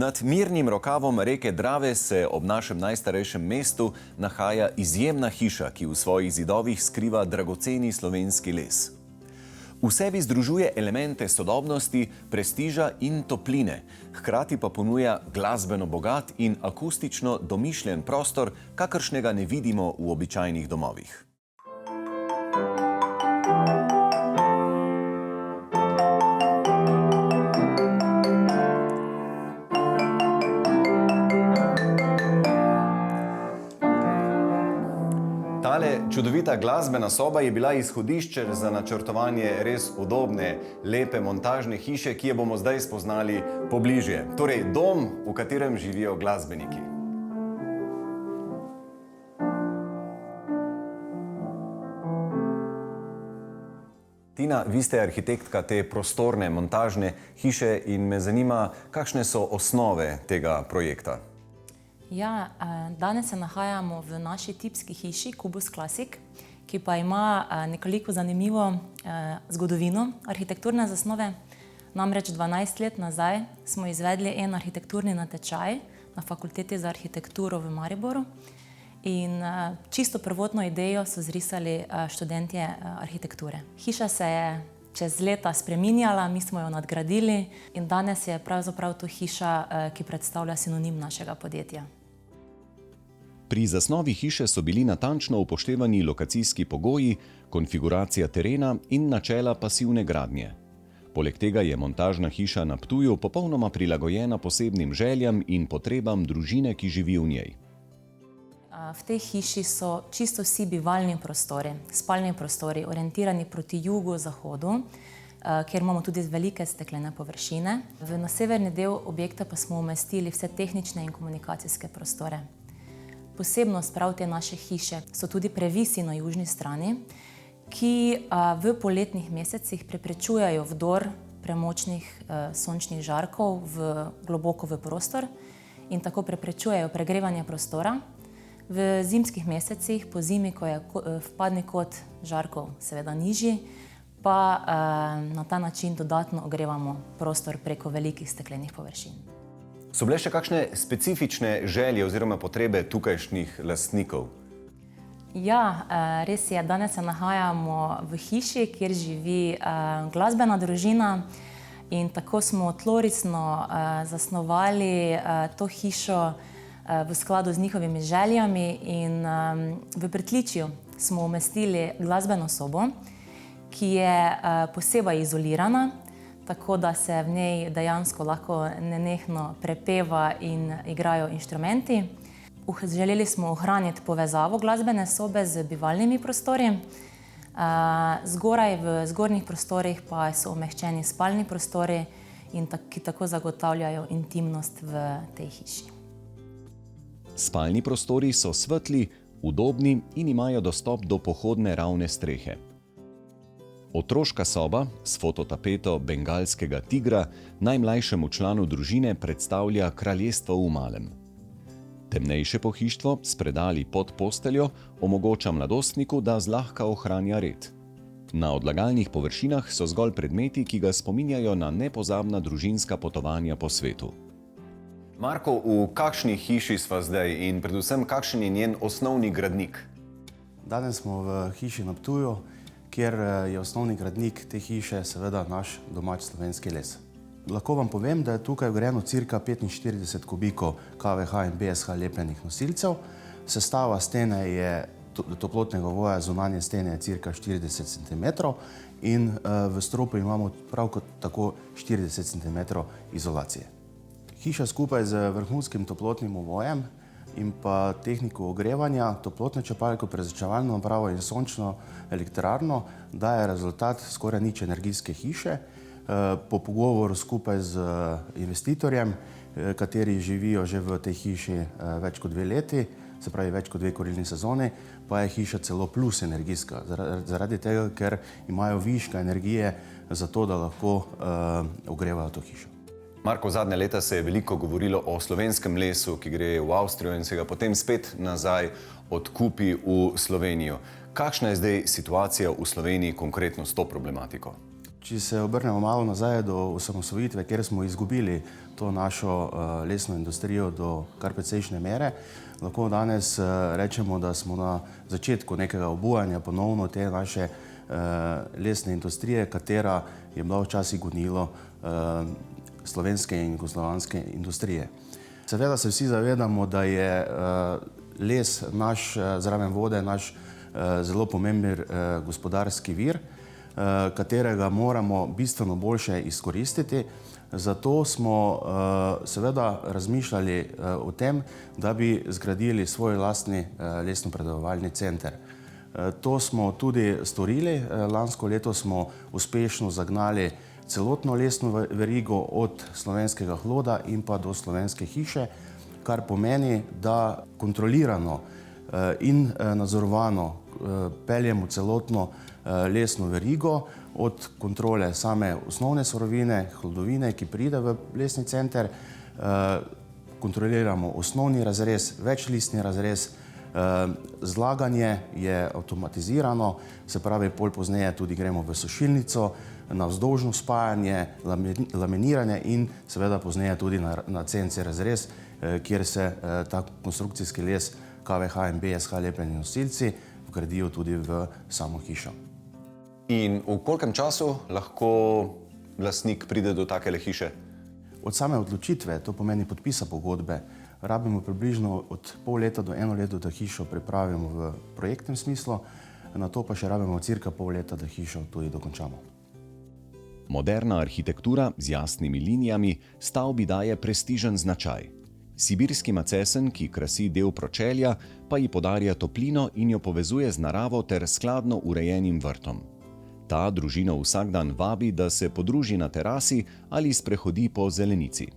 Nad mirnim rokavom reke Drave se ob našem najstarejšem mestu nahaja izjemna hiša, ki v svojih zidovih skriva dragoceni slovenski les. V sebi združuje elemente sodobnosti, prestiža in topline, hkrati pa ponuja glasbeno bogat in akustično domišljen prostor, kakršnega ne vidimo v običajnih domovih. Tale čudovita glasbena soba je bila izhodišče za načrtovanje res udobne, lepe montažne hiše, ki jo bomo zdaj spoznali pobližje. Torej, dom, v katerem živijo glasbeniki. Tina, vi ste arhitektka te prostorne montažne hiše in me zanima, kakšne so osnove tega projekta. Ja, danes se nahajamo v naši tipski hiši Kubus Classic, ki pa ima nekoliko zanimivo zgodovino arhitekturne zasnove. Namreč 12 let nazaj smo izvedli en arhitekturni natečaj na Fakulteti za arhitekturo v Mariboru in čisto prvotno idejo so zrisali študentje arhitekture. Hiša se je čez leta spreminjala, mi smo jo nadgradili in danes je pravzaprav to hiša, ki predstavlja sinonim našega podjetja. Pri zasnovi hiše so bili natančno upoštevani lokacijski pogoji, konfiguracija terena in načela pasivne gradnje. Poleg tega je montažna hiša na Ptuju popolnoma prilagojena posebnim željam in potrebam družine, ki živi v njej. V tej hiši so čisto vsi bivalni prostori, spalni prostori, orientirani proti jugu-zahodu, kjer imamo tudi velike steklene površine. Na severni del objekta pa smo umestili vse tehnične in komunikacijske prostore. Posebnost prav te naše hiše so tudi previsi na južni strani, ki v poletnih mesecih preprečujejo vdor premočnih sončnih žarkov globoko v prostor in tako preprečujejo pregrevanje prostora. V zimskih mesecih, po zimi, ko je vpadni kot žarkov seveda nižji, pa na ta način dodatno ogrevamo prostor preko velikih steklenih površin. So bile še kakšne specifične želje oziroma potrebe tukajšnjih lastnikov? Ja, res je. Danes se nahajamo v hiši, kjer živi glasbena družina in tako smo tlorisno zasnovali to hišo v skladu z njihovimi željami in v pritličju smo umestili glasbeno sobo, ki je posebej izolirana, tako da se v njej dejansko lahko nenehno prepeva in igrajo inštrumenti. Želeli smo ohraniti povezavo glasbene sobe z bivalnimi prostori. Zgoraj v zgornjih prostorih pa so umeščeni spalni prostori, ki tako zagotavljajo intimnost v tej hiši. Spalni prostori so svetli, udobni in imajo dostop do pohodne ravne strehe. Otroška soba s fototapeto bengalskega tigra najmlajšemu članu družine predstavlja kraljestvo v malem. Temnejše pohištvo s predali pod posteljo omogoča mladostniku, da zlahka ohranja red. Na odlagalnih površinah so zgolj predmeti, ki ga spominjajo na nepozabna družinska potovanja po svetu. Marko, v kakšni hiši sva zdaj in predvsem kakšen je njen osnovni gradnik? Danes smo v hiši na Ptuju, kjer je osnovni gradnik te hiše seveda naš domač slovenski les. Lahko vam povem, da je tukaj vgrajeno cirka 45 kubikov KVH in BSH lepljenih nosilcev. Sestava stene je toplotnega voja zunanje stene je cirka 40 cm in v stropu imamo prav tako 40 cm izolacije. Hiša skupaj z vrhunskim toplotnim ovojem in pa tehniko ogrevanja, toplotno črpalko, prezračevalno napravo in sončno elektrarno daje rezultat skoraj nič energijske hiše. Po pogovoru skupaj z investitorjem, kateri živijo že v tej hiši več kot 2 leti, se pravi več kot 2 kurilni sezoni, pa je hiša celo plus energijska, zaradi tega, ker imajo viška energije za to, da lahko ogrevajo to hišo. Marko, zadnje leta se je veliko govorilo o slovenskem lesu, ki gre v Avstrijo in se ga potem spet nazaj odkupi v Slovenijo. Kakšna je zdaj situacija v Sloveniji konkretno s to problematiko? Če se obrnemo malo nazaj do osamosvojitve, kjer smo izgubili to našo lesno industrijo do kar precejšnje mere, lahko danes rečemo, da smo na začetku nekega obujanja ponovno te naše lesne industrije, katera je bila včasih gonilo slovenske in jugoslovanske industrije. Seveda se vsi zavedamo, da je les naš, zraven vode, naš zelo pomemben gospodarski vir, katerega moramo bistveno boljše izkoristiti. Zato smo seveda razmišljali o tem, da bi zgradili svoj lastni lesnopredelovalni center. To smo tudi storili. Lansko leto smo uspešno zagnali celotno lesno verigo od Slovenskega hloda in pa do Slovenske hiše, kar pomeni, da kontrolirano in nadzorovano peljemo celotno lesno verigo, od kontrole same osnovne surovine, hlodovine, ki pride v lesni center, kontroliramo osnovni razrez, večlistni razrez, zlaganje je avtomatizirano, se pravi, pol pozneje tudi gremo v sušilnico, na vzdolžno spajanje, laminiranje in seveda pozneje tudi na CNC razrez, kjer se ta konstrukcijski les KVH in BSH lepljeni nosilci vgradijo tudi v samo hišo. In v kolikem času lahko lastnik pride do takele hiše? Od same odločitve, to pomeni podpisa pogodbe, rabimo približno od pol leta do eno leto, da hišo pripravimo v projektnem smislu, na to pa še rabimo cirka pol leta, da hišo tudi dokončamo. Moderna arhitektura z jasnimi linijami stavbi daje prestižen značaj. Sibirski macesen, ki krasi del pročelja, pa ji podarja toplino in jo povezuje z naravo ter skladno urejenim vrtom. Ta družino vsak dan vabi, da se podruži na terasi ali sprehodi po zelenici.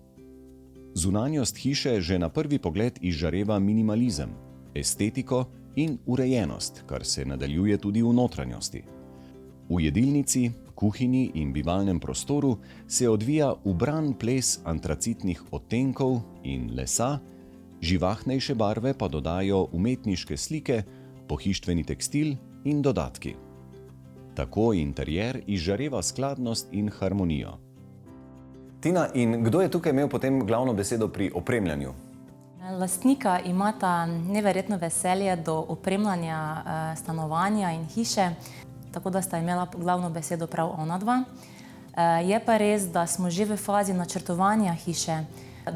Zunanjost hiše že na prvi pogled izžareva minimalizem, estetiko in urejenost, kar se nadaljuje tudi v notranjosti. V jedilnici, kuhinji in bivalnem prostoru se odvija ubran ples antracitnih odtenkov in lesa, živahnejše barve pa dodajo umetniške slike, pohištveni tekstil in dodatki. Tako interjer izžareva skladnost in harmonijo. Tina, in kdo je tukaj imel potem glavno besedo pri opremljanju? Lastnika imata neverjetno veselje do opremljanja stanovanja in hiše, tako da sta imela glavno besedo prav ona dva. Je pa res, da smo že v fazi načrtovanja hiše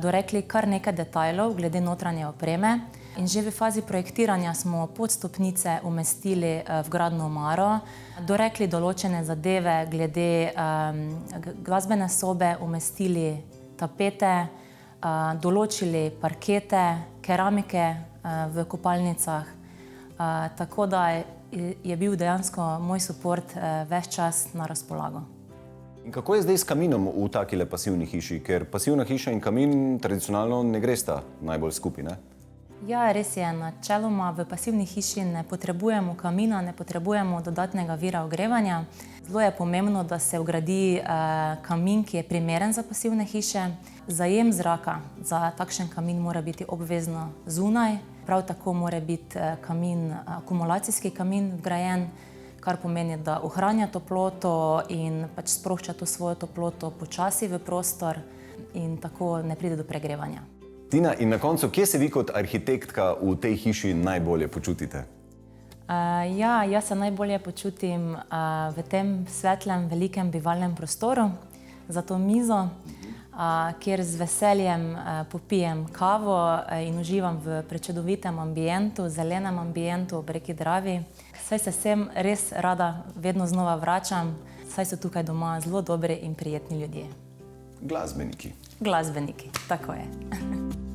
dorekli kar nekaj detajlov glede notranje opreme in že v fazi projektiranja smo podstopnice umestili vgradno omaro, dorekli določene zadeve glede glasbene sobe, umestili tapete, določili parkete, keramike v kopalnicah, tako da je bil dejansko moj suport ves čas na razpolago. In kako je zdaj s kaminom v takile pasivni hiši? Ker pasivna hiša in kamin tradicionalno ne gresta najbolj skupaj, ne? Ja, res je. Načeloma v pasivni hiši ne potrebujemo kamina, ne potrebujemo dodatnega vira ogrevanja. Zelo je pomembno, da se vgradi kamin, ki je primeren za pasivne hiše. Zajem zraka za takšen kamin mora biti obvezno zunaj. Prav tako mora biti akumulacijski kamin vgrajen, kar pomeni, da ohranja toploto in pač sprošča to svojo toploto počasi v prostor in tako ne pride do pregrevanja. Tina, in na koncu, kje se vi kot arhitektka v tej hiši najbolje počutite? Jaz se najbolje počutim v tem svetlem, velikem bivalnem prostoru za to mizo, kjer z veseljem popijem kavo in uživam v prečudovitem ambientu, zelenem ambientu ob reki Dravi. Saj se sem res rada vedno znova vračam, saj so tukaj doma zelo dobri in prijetni ljudje. Glasbeniki. Glasbeniki, tako je.